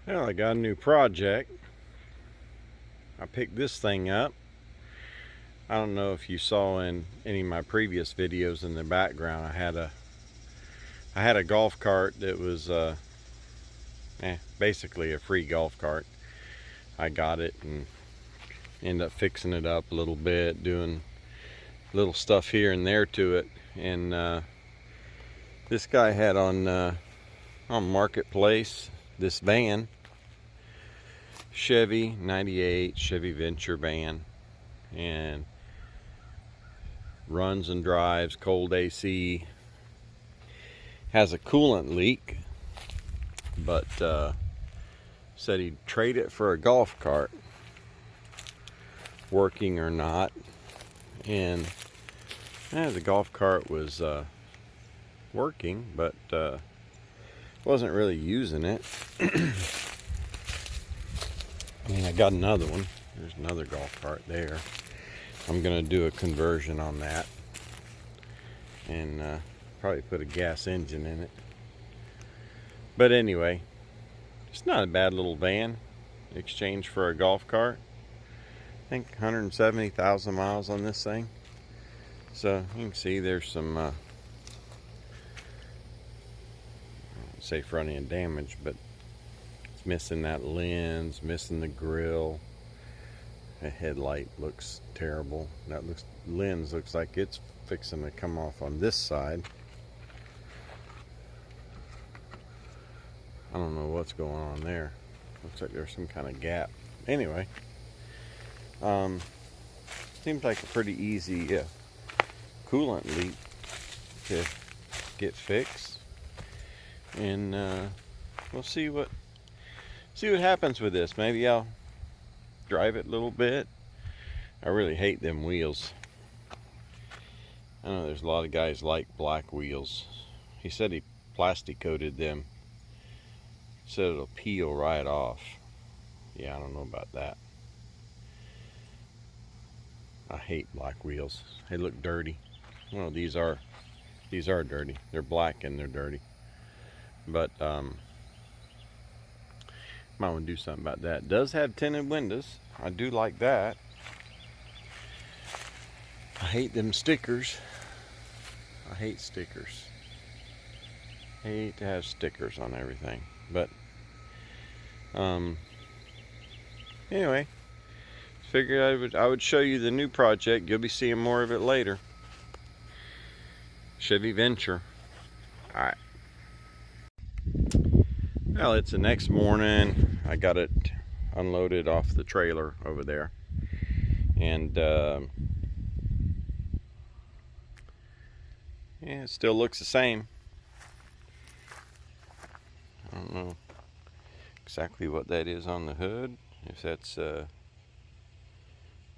Well, I got a new project. I picked this thing up. I don't know if you saw in any of my previous videos in the background, I had a golf cart that was basically a free golf cart. I got it and ended up fixing it up a little bit, doing little stuff here and there to it. And this guy had on Marketplace this van, Chevy 98 Chevy Venture van, and runs and drives, cold AC, has a coolant leak, but said he'd trade it for a golf cart, working or not. And the golf cart was working, but wasn't really using it. And I got another one. There's another golf cart there. I'm gonna do a conversion on that and probably put a gas engine in it. But anyway, it's not a bad little van in exchange for a golf cart. I think 170,000 miles on this thing. So you can see there's some I won't say front end damage, but it's missing that lens, missing the grill. The headlight looks terrible. That lens looks like it's fixing to come off on this side. I don't know what's going on there. Looks like there's some kind of gap. Anyway, seems like a pretty easy coolant leak to get fixed, and we'll see what happens with this. Maybe I'll drive it a little bit. I really hate them wheels. I know there's a lot of guys like black wheels. He said he plastic coated them, said it'll peel right off. Yeah, I don't know about that. I hate black wheels. They look dirty. Well, these are dirty. They're black and they're dirty. But might want to do something about that. It does have tinted windows. I do like that. I hate them stickers. I hate stickers. I hate to have stickers on everything. But anyway, figured I would show you the new project. You'll be seeing more of it later. Chevy Venture. Alright. Well, it's the next morning. I got it unloaded off the trailer over there. And yeah, it still looks the same. I don't know exactly what that is on the hood. If that's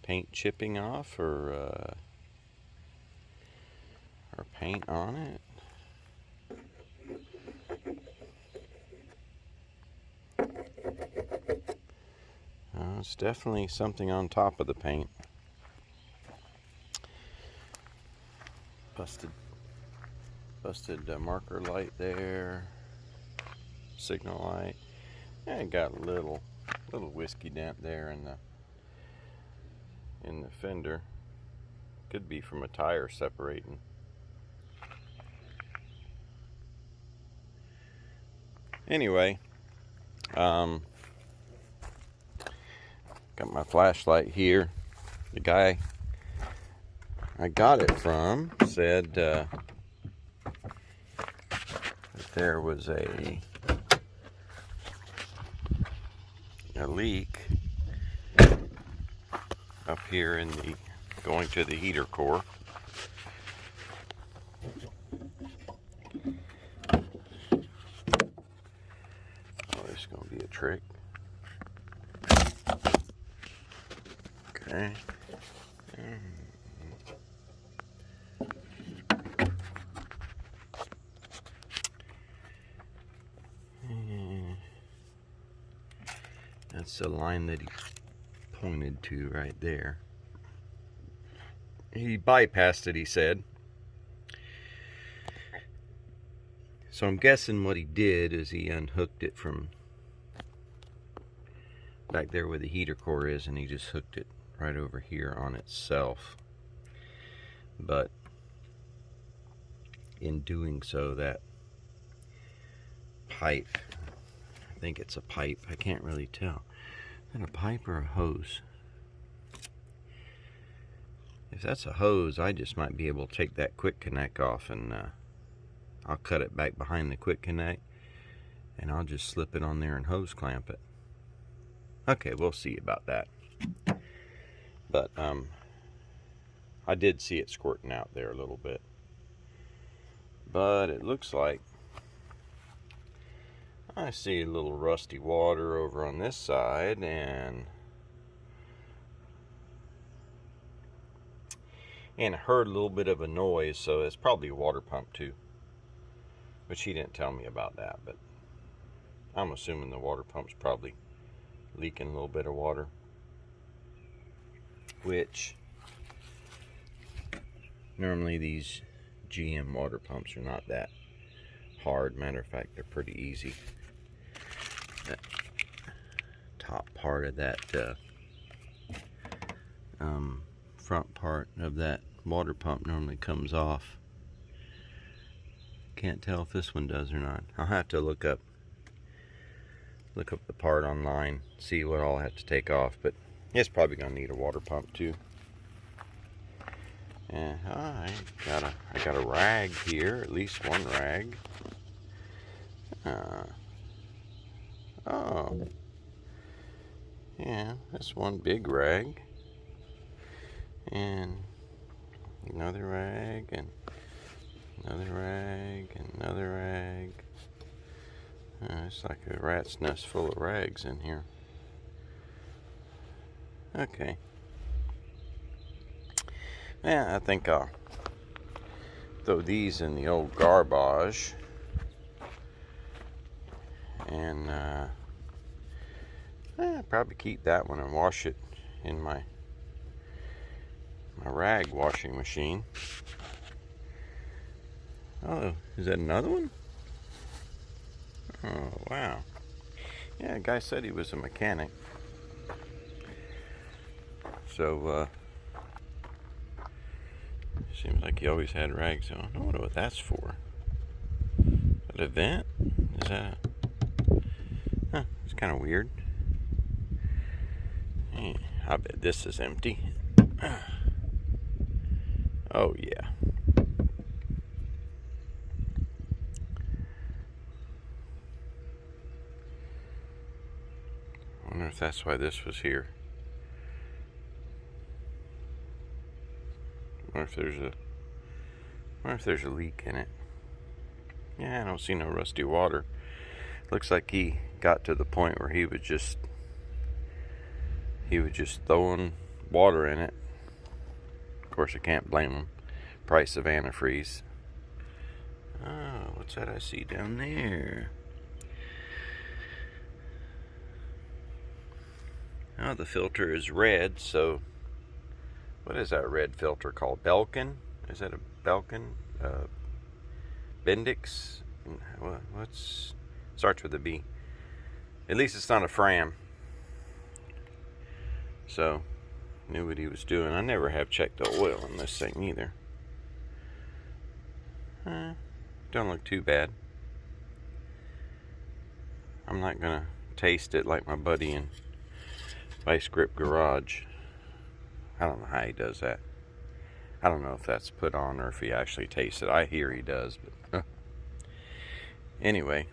paint chipping off or paint on it. It's definitely something on top of the paint. Busted marker light there. Signal light. And got a little whiskey dent there in the fender. Could be from a tire separating. Anyway, got my flashlight here. The guy I got it from said that there was a leak up here in the going to the heater core. Oh, this is going to be a trick. Okay. That's the line that he pointed to right there. He bypassed it, he said. So I'm guessing what he did is he unhooked it from back there where the heater core is, and he just hooked it right over here on itself. But in doing so, that pipe, I think it's a pipe, I can't really tell. Is that a pipe or a hose? If that's a hose, I just might be able to take that quick connect off, and I'll cut it back behind the quick connect, and I'll just slip it on there and hose clamp it. Okay, we'll see about that. But I did see it squirting out there a little bit. But it looks like I see a little rusty water over on this side, and I heard a little bit of a noise, so it's probably a water pump too. Which he didn't tell me about that, but I'm assuming the water pump's probably leaking a little bit of water. Which, normally these GM water pumps are not that hard. Matter of fact, they're pretty easy. That top part of that front part of that water pump normally comes off. Can't tell if this one does or not. I'll have to look up the part online, see what I'll have to take off, but it's probably gonna need a water pump too. And I got a rag here, at least one rag. Oh, yeah, that's one big rag, and another rag, and another rag, and another rag. It's like a rat's nest full of rags in here. Okay. Yeah, I think I'll throw these in the old garbage, and probably keep that one and wash it in my rag washing machine. Oh, is that another one? Oh, wow. Yeah, the guy said he was a mechanic. So, seems like he always had rags on. I wonder what that's for. Is that a vent? Is that Huh, it's kind of weird. Yeah, I bet this is empty. Oh, yeah. I wonder if that's why this was here. Or if there's a leak in it. Yeah, I don't see no rusty water. Looks like he got to the point where he was just throwing water in it. Of course, I can't blame him. Price of antifreeze. Oh, what's that I see down there? Oh, the filter is red, so what is that red filter called? Belkin? Is that a Belkin? Bendix? What's starts with a B? At least it's not a Fram. So, knew what he was doing. I never have checked the oil in this thing either. Don't look too bad. I'm not gonna taste it like my buddy in Vice Grip Garage. I don't know how he does that. I don't know if that's put on or if he actually tastes it. I hear he does, but anyway,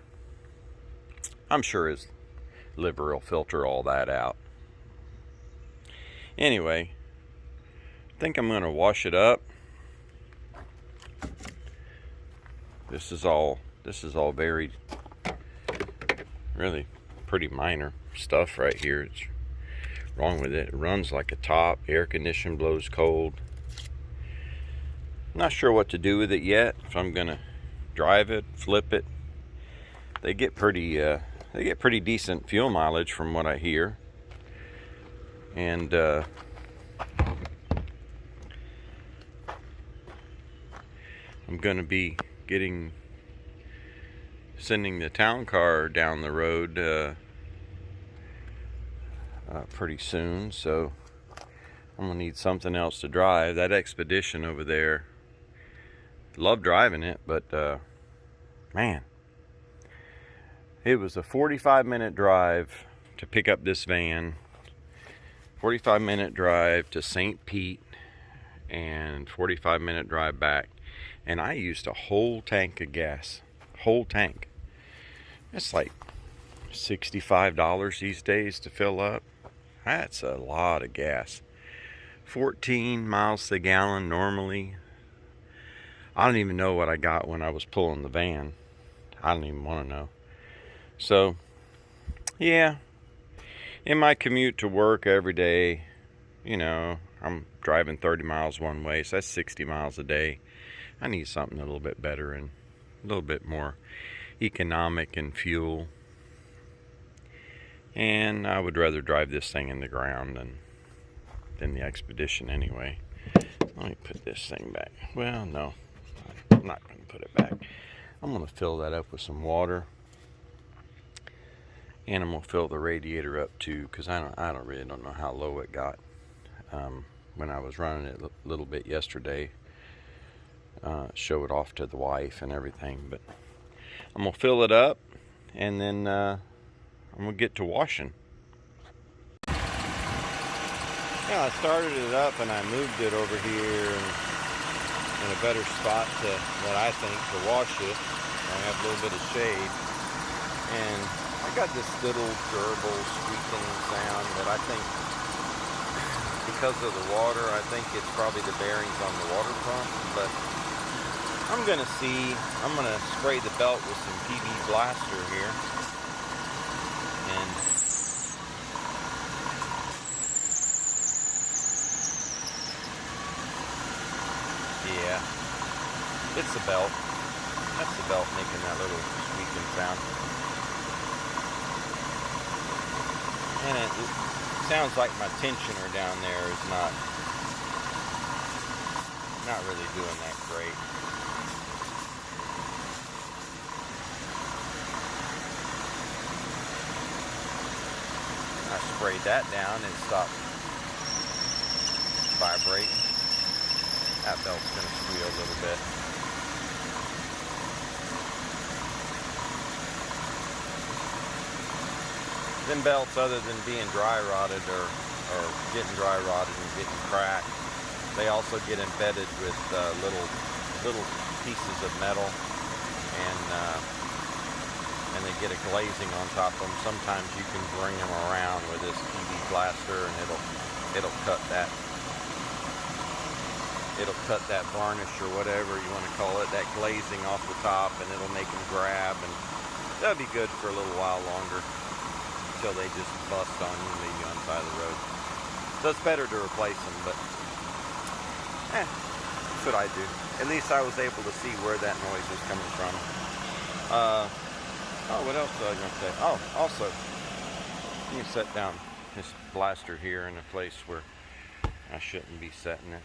I'm sure his liver will filter all that out. Anyway, I think I'm gonna wash it up. This is all very, really pretty minor stuff right here. It's wrong with it. It runs like a top. Air condition blows cold. Not sure what to do with it yet. If I'm gonna drive it, flip it. They get pretty decent fuel mileage from what I hear. And I'm gonna be sending the town car down the road pretty soon, so I'm gonna need something else to drive. That Expedition over there, love driving it, but man, it was a 45-minute drive to pick up this van, 45-minute drive to St. Pete, and 45-minute drive back, and I used a whole tank of gas. Whole tank. It's like $65 these days to fill up. That's a lot of gas. 14 miles a gallon normally. I don't even know what I got when I was pulling the van. I don't even want to know. So, yeah, in my commute to work every day, you know, I'm driving 30 miles one way, so that's 60 miles a day. I need something a little bit better and a little bit more economic in fuel. And I would rather drive this thing in the ground than the Expedition anyway. Let me put this thing back. Well, no, I'm not going to put it back. I'm going to fill that up with some water. And I'm going to fill the radiator up too, because I really don't know how low it got when I was running it a little bit yesterday. Show it off to the wife and everything. But I'm going to fill it up, and then I'm going to get to washing. Yeah, I started it up and I moved it over here in a better spot that I think to wash it. I have a little bit of shade, and I got this little durable squeaking sound that I think, because of the water, I think it's probably the bearings on the water pump. But I'm gonna see. I'm gonna spray the belt with some PB Blaster here, and yeah, it's the belt. That's the belt making that little squeaking sound. And it sounds like my tensioner down there is not really doing that great. I sprayed that down and it stopped vibrating. That belt's going to squeal a little bit. Them belts, other than being dry rotted or getting dry rotted and getting cracked, they also get embedded with little pieces of metal, and they get a glazing on top of them. Sometimes you can bring them around with this PB Blaster, and it'll cut that varnish or whatever you want to call it, that glazing off the top, and it'll make them grab, and that'll be good for a little while longer, until they just bust on you and leave you on the side of the road. So it's better to replace them, but that's what I do. At least I was able to see where that noise was coming from. What else was I going to say? Oh, also, let me set down this blaster here in a place where I shouldn't be setting it.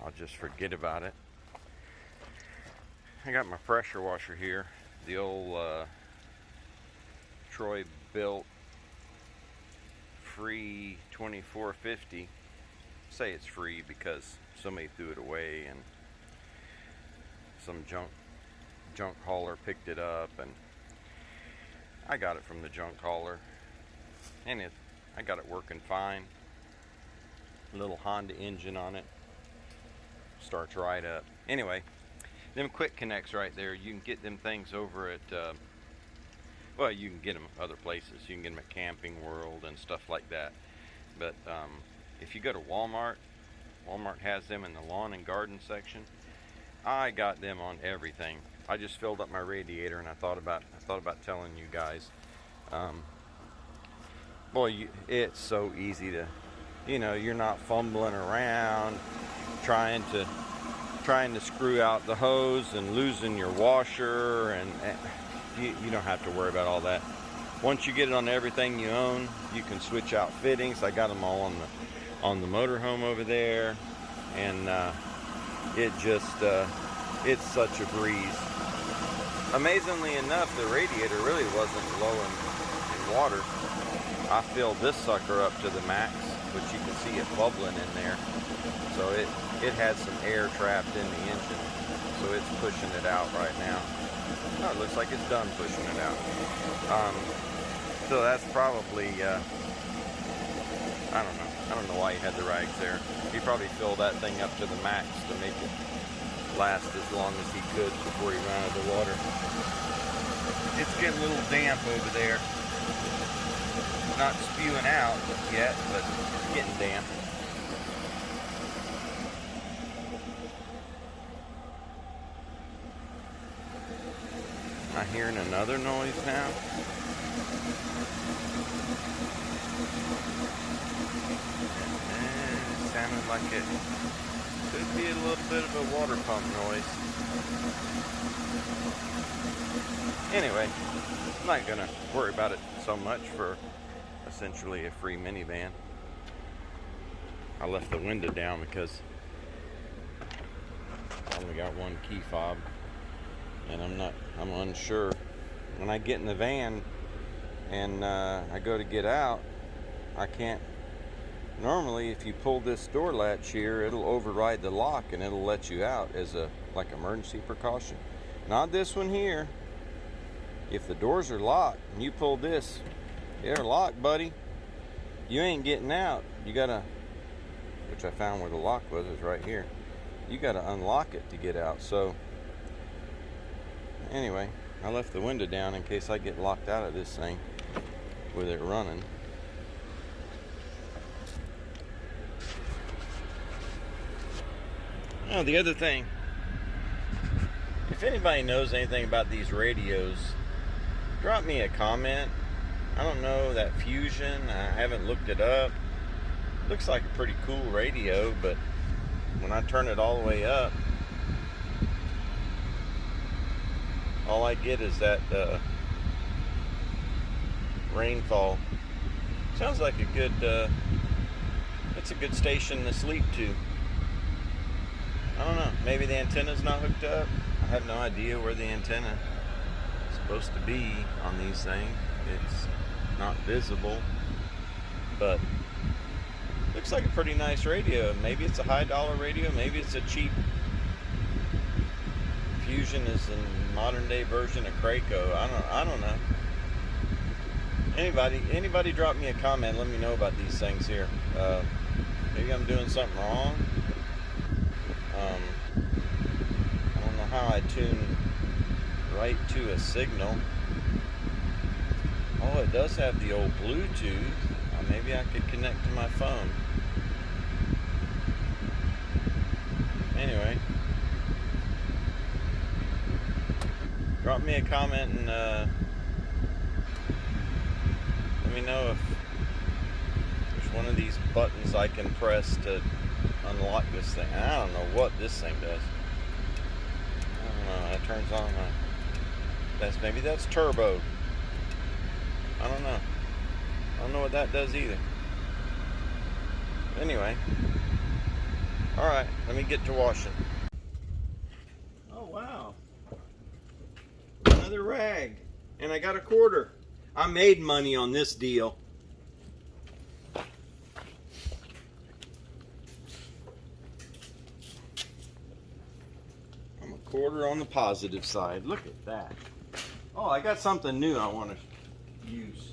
I'll just forget about it. I got my pressure washer here, the old Troy built free 2450. Say it's free because somebody threw it away and some junk hauler picked it up, and I got it from the junk hauler, and I got it working fine. A little Honda engine on it, starts right up. Anyway, them quick connects right there, you can get them things over at well, you can get them other places. You can get them at Camping World and stuff like that. But if you go to Walmart has them in the lawn and garden section. I got them on everything. I just filled up my radiator, and I thought about telling you guys. Boy, it's so easy to, you're not fumbling around trying to screw out the hose and losing your washer, and you don't have to worry about all that. Once you get it on everything you own, you can switch out fittings. I got them all on the motorhome over there, and it's such a breeze. Amazingly enough, the radiator really wasn't low in water. I filled this sucker up to the max, which you can see it bubbling in there. So it had some air trapped in the engine, so it's pushing it out right now. Oh, it looks like it's done pushing it out. So that's probably, I don't know why he had the rags there. He probably filled that thing up to the max to make it last as long as he could before he ran out of the water. It's getting a little damp over there. Not spewing out yet, but getting damp. Am I hearing another noise now? It sounded like it could be a little bit of a water pump noise. Anyway, I'm not gonna worry about it so much for essentially a free minivan. I left the window down because I only got one key fob, and I'm unsure. When I get in the van and I go to get out, I can't. Normally, if you pull this door latch here, it'll override the lock and it'll let you out as a like emergency precaution. Not this one here. If the doors are locked and you pull this, they're locked, buddy. You ain't getting out. You gotta, which I found where the lock was right here. You gotta unlock it to get out. So anyway, I left the window down in case I get locked out of this thing with it running. Now the other thing, if anybody knows anything about these radios, drop me a comment. I don't know that Fusion, I haven't looked it up. Looks like a pretty cool radio, but when I turn it all the way up, all I get is that rainfall. Sounds like a good, it's a good station to sleep to. I don't know, maybe the antenna's not hooked up. I have no idea where the antenna is supposed to be on these things. It's not visible, but looks like a pretty nice radio. Maybe it's a high dollar radio, maybe it's a cheap Fusion is a modern day version of Kraco. I don't know. Anybody drop me a comment, let me know about these things here. Maybe I'm doing something wrong. I don't know how I tune right to a signal. Oh, it does have the old Bluetooth. Maybe I could connect to my phone. Anyway, drop me a comment and let me know if there's one of these buttons I can press to unlock this thing. I don't know what this thing does. I don't know. It turns on. Maybe that's turbo. I don't know. I don't know what that does either. Anyway. Alright, let me get to washing. Oh wow. Another rag. And I got a quarter. I made money on this deal. I'm a quarter on the positive side. Look at that. Oh, I got something new I want to use.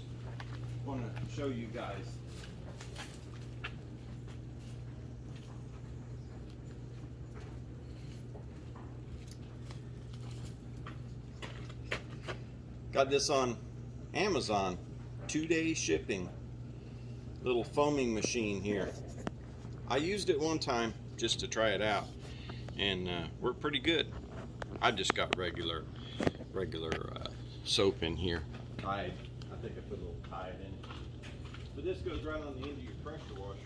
I want to show you guys. Got this on Amazon, 2-day shipping. Little foaming machine here. I used it one time just to try it out, and worked pretty good. I just got regular soap in here. Tide. I think I put a little Tide in it. But this goes right on the end of your pressure washer.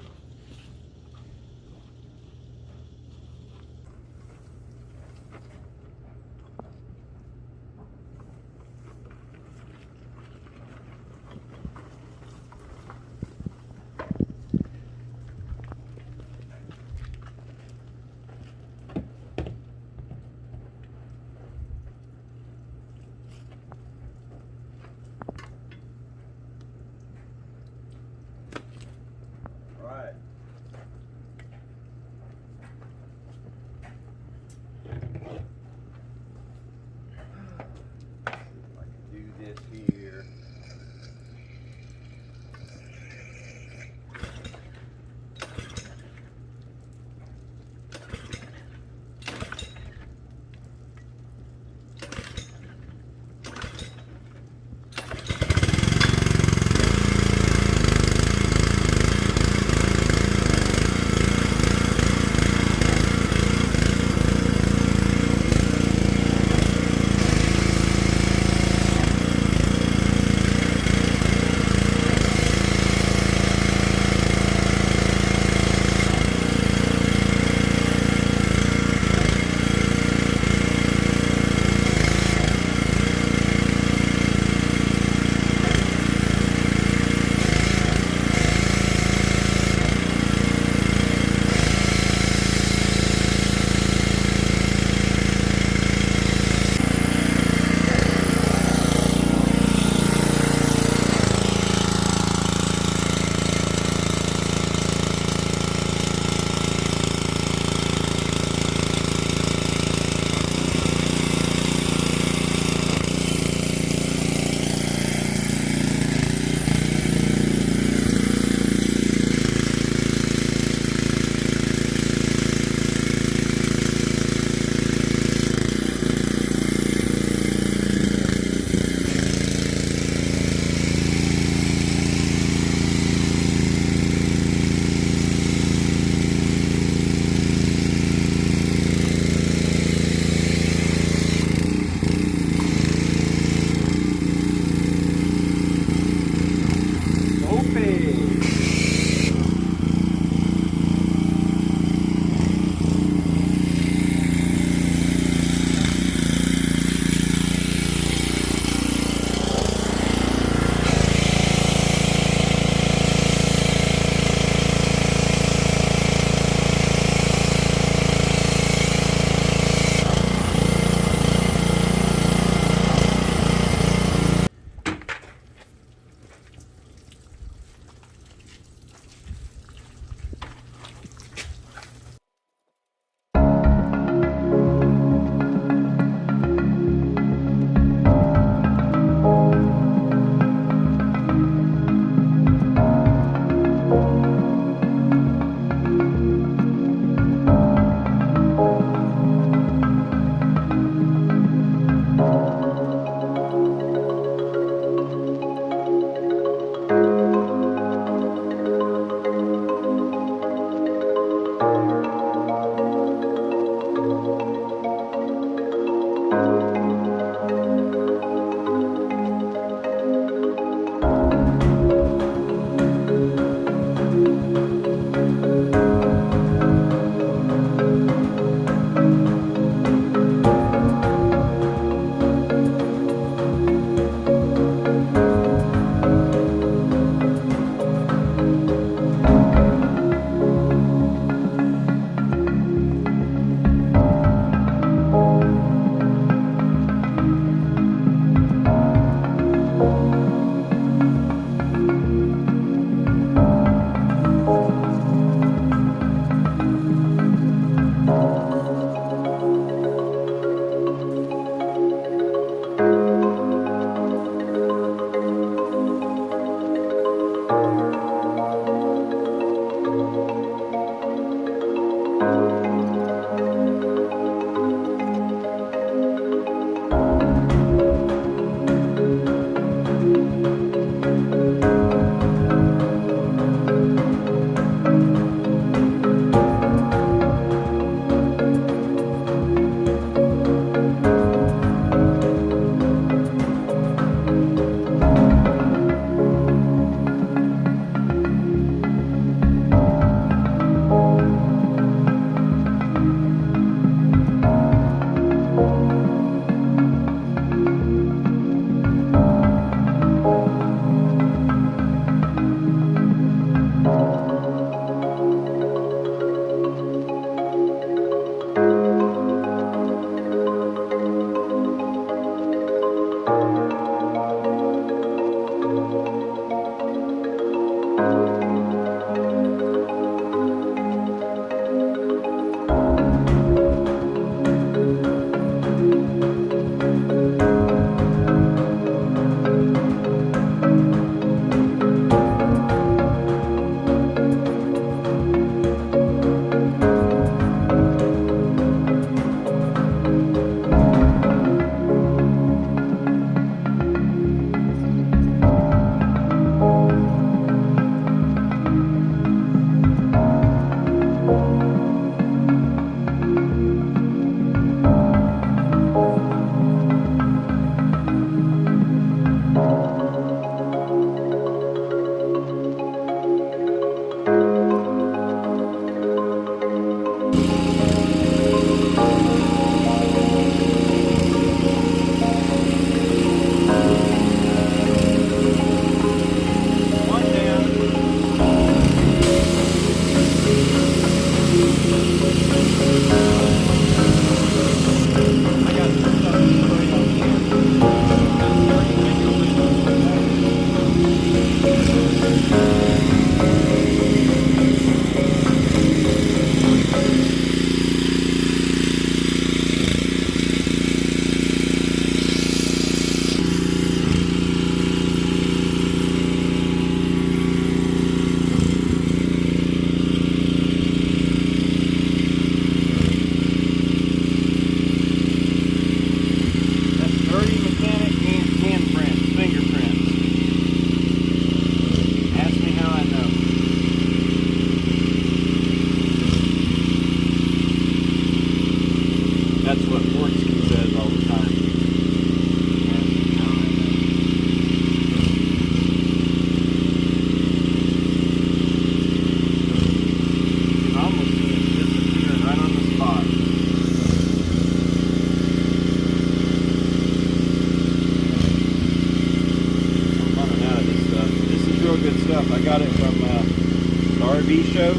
show,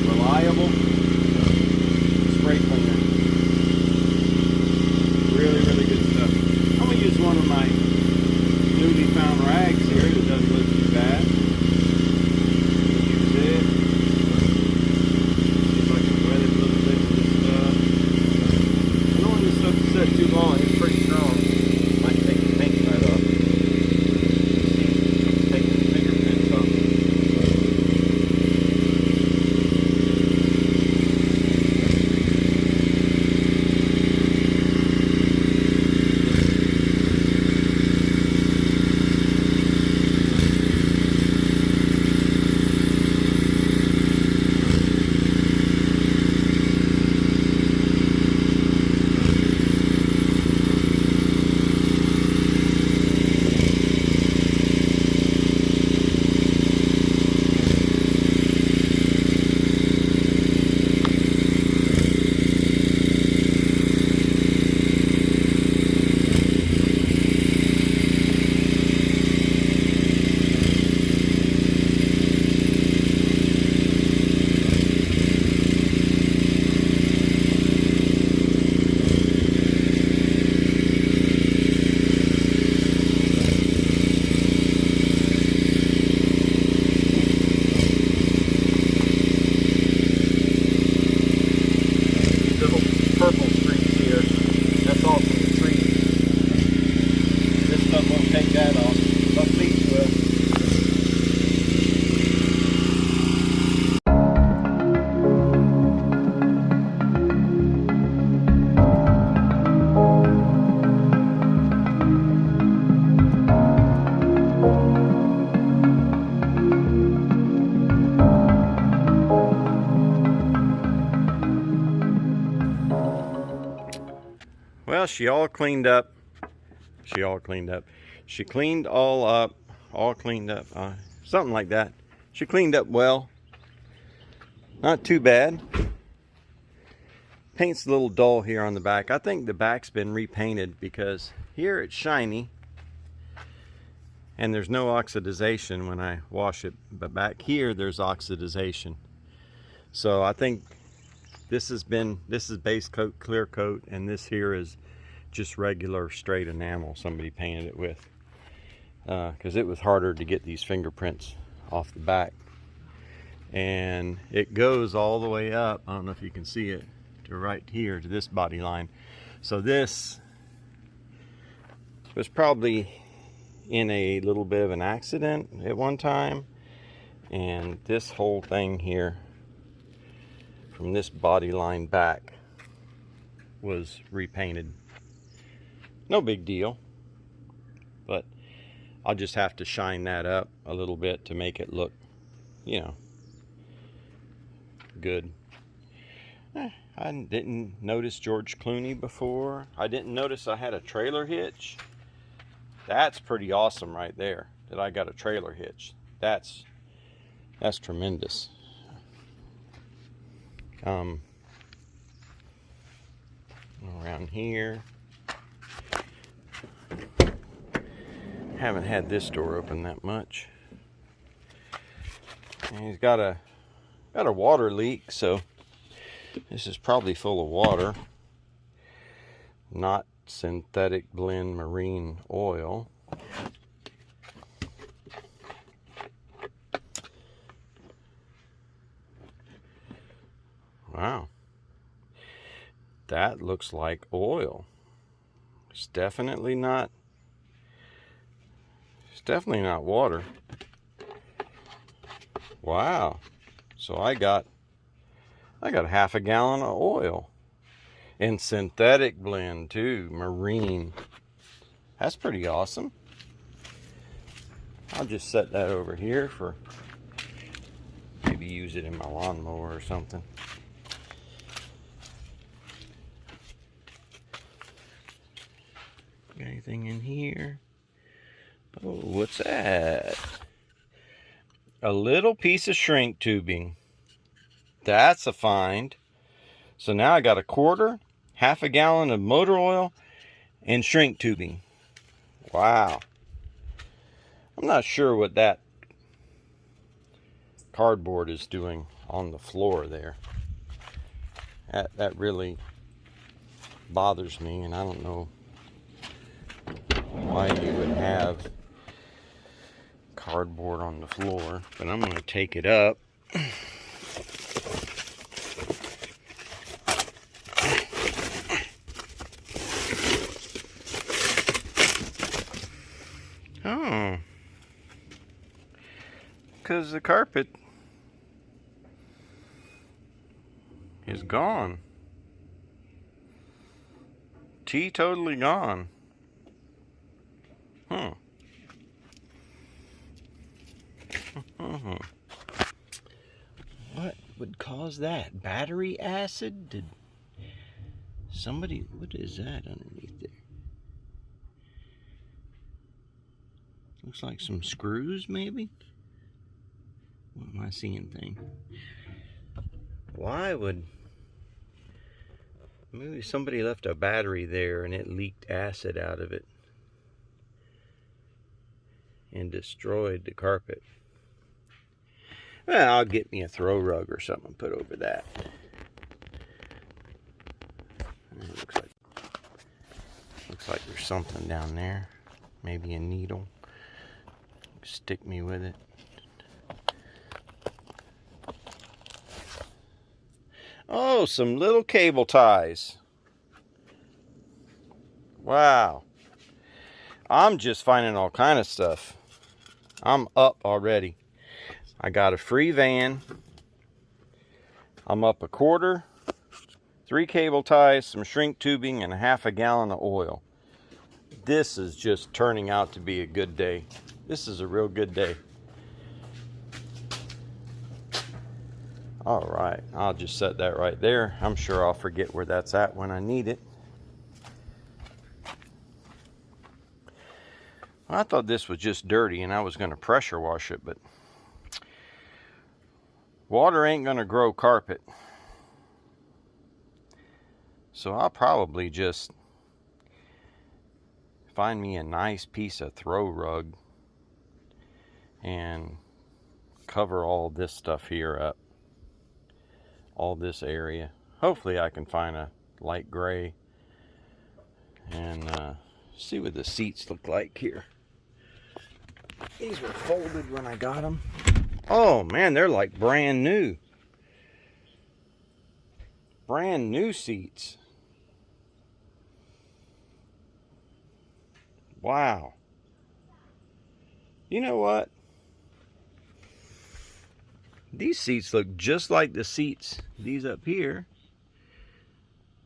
reliable, spray cleaner. Really, really good stuff. I'm going to use one of my newly found rags here that doesn't look too bad. Use it. See if I can wet it a little bit with this stuff. I don't want this stuff to set too long. It's pretty strong. Might take the paint right off. Taking the fingerprints off. Well, she all cleaned up. She cleaned all up. Something like that. She cleaned up well. Not too bad. Paint's a little dull here on the back. I think the back's been repainted because here it's shiny and there's no oxidization when I wash it, but back here there's oxidization. So I think this is base coat, clear coat, and this here is just regular straight enamel somebody painted it with, because it was harder to get these fingerprints off the back. And it goes all the way up, I don't know if you can see it, to right here to this body line. So this was probably in a little bit of an accident at one time, and this whole thing here from this body line back was repainted. No big deal, but I'll just have to shine that up a little bit to make it look, you know, good. I didn't notice George Clooney before. I didn't notice I had a trailer hitch. That's pretty awesome right there, that I got a trailer hitch. That's tremendous. Around here, haven't had this door open that much. And he's got a water leak, so this is probably full of water, not synthetic blend marine oil. Wow, that looks like oil. It's definitely not water. Wow. So I got a half a gallon of oil, and synthetic blend too, marine. That's pretty awesome. I'll just set that over here for maybe use it in my lawnmower or something. Got anything in here? Oh, what's that? A little piece of shrink tubing. That's a find. So now I got a quarter, half a gallon of motor oil, and shrink tubing. Wow. I'm not sure what that cardboard is doing on the floor there. That really bothers me, and I don't know why you would have cardboard on the floor, but I'm going to take it up. Oh, because the carpet is gone. Totally gone. What would cause that? Battery acid? Did somebody, what is that underneath there? Looks like some screws, maybe? What am I seeing thing? Why would, maybe somebody left a battery there and it leaked acid out of it and destroyed the carpet. Well, I'll get me a throw rug or something and put over that. It looks like there's something down there. Maybe a needle. Stick me with it. Oh, some little cable ties. Wow. I'm just finding all kind of stuff. I'm up already. I got a free van. I'm up a quarter, 3 cable ties, some shrink tubing, and a half a gallon of oil. This is just turning out to be a good day. This is a real good day. All right, I'll just set that right there. I'm sure I'll forget where that's at when I need it. I thought this was just dirty and I was going to pressure wash it, but water ain't going to grow carpet. So I'll probably just find me a nice piece of throw rug and cover all this stuff here up. All this area. Hopefully I can find a light gray and see what the seats look like here. These were folded when I got them. Oh man, they're like brand new. Brand new seats. Wow. You know what? These seats look just like the seats, these up here.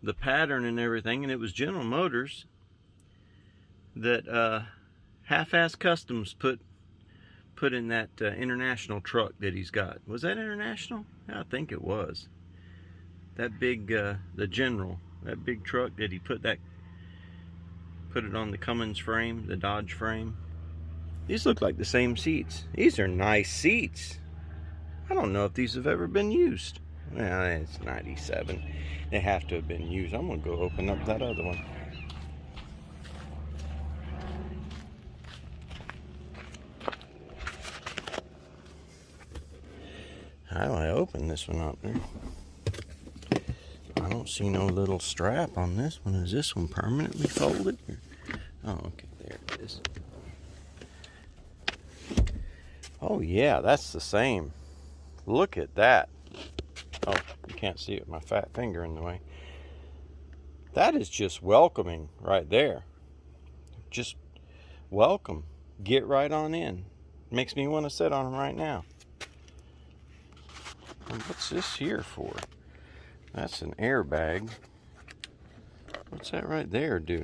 The pattern and everything, and it was General Motors that Half-Ass Customs put in that international truck that he's got. Was that international? I think it was. That big, the General, that big truck that he put it on the Cummins frame, the Dodge frame. These look like the same seats. These are nice seats. I don't know if these have ever been used. Well, it's 97. They have to have been used. I'm going to go open up that other one. How do I open this one up there? I don't see no little strap on this one. Is this one permanently folded? Oh, okay. There it is. Oh, yeah. That's the same. Look at that. Oh, you can't see it with my fat finger in the way. That is just welcoming right there. Just welcome. Get right on in. Makes me want to sit on them right now. And what's this here for? That's an airbag. What's that right there do?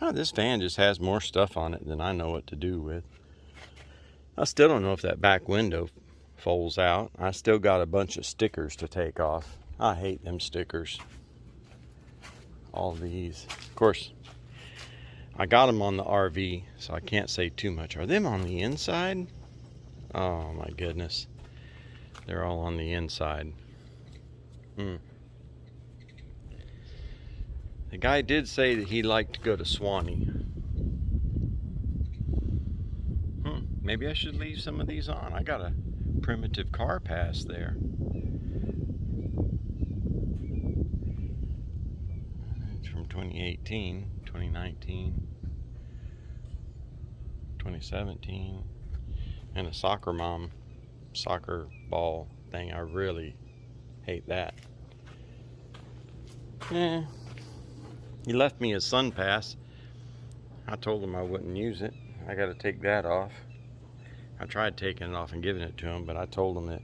Oh, this van just has more stuff on it than I know what to do with. I still don't know if that back window folds out. I still got a bunch of stickers to take off. I hate them stickers. All these. Of course, I got them on the RV, so I can't say too much. Are them on the inside? Oh my goodness. They're all on the inside. The guy did say that he liked to go to Swanee. Maybe I should leave some of these on. I got a primitive car pass there. It's from 2018, 2019, 2017. And a soccer ball thing. I really hate that. He left me his sun pass. I told him I wouldn't use it. I got to take that off. I tried taking it off and giving it to him, but I told him that it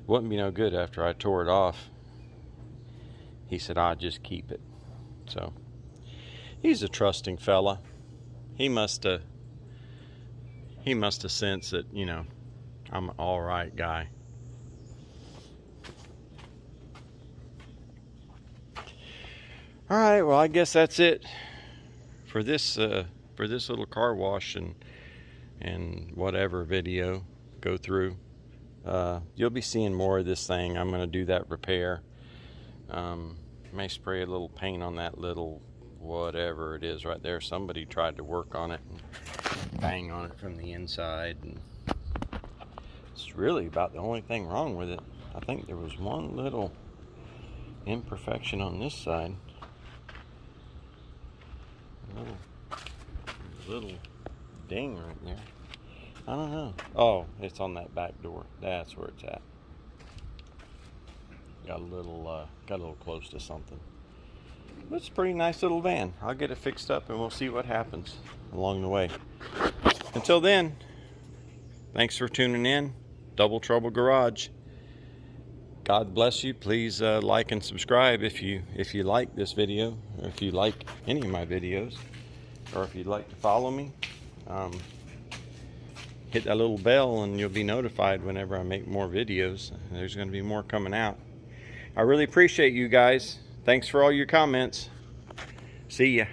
wouldn't be no good after I tore it off. He said I'd just keep it. So he's a trusting fella. He must have sensed that, you know, I'm an all right guy. All right, well, I guess that's it for this little car wash and whatever video go through. You'll be seeing more of this thing. I'm going to do that repair. May spray a little paint on that little whatever it is right there. Somebody tried to work on it and bang on it from the inside, and it's really about the only thing wrong with it. I think there was one little imperfection on this side. Little ding right there. I don't know. Oh, it's on that back door. That's where it's at. Got a little close to something. But it's a pretty nice little van. I'll get it fixed up and we'll see what happens along the way. Until then, thanks for tuning in. Double Trouble Garage. God bless you. Please like and subscribe if you like this video, or if you like any of my videos, or if you'd like to follow me. Hit that little bell and you'll be notified whenever I make more videos. There's going to be more coming out. I really appreciate you guys. Thanks for all your comments. See ya.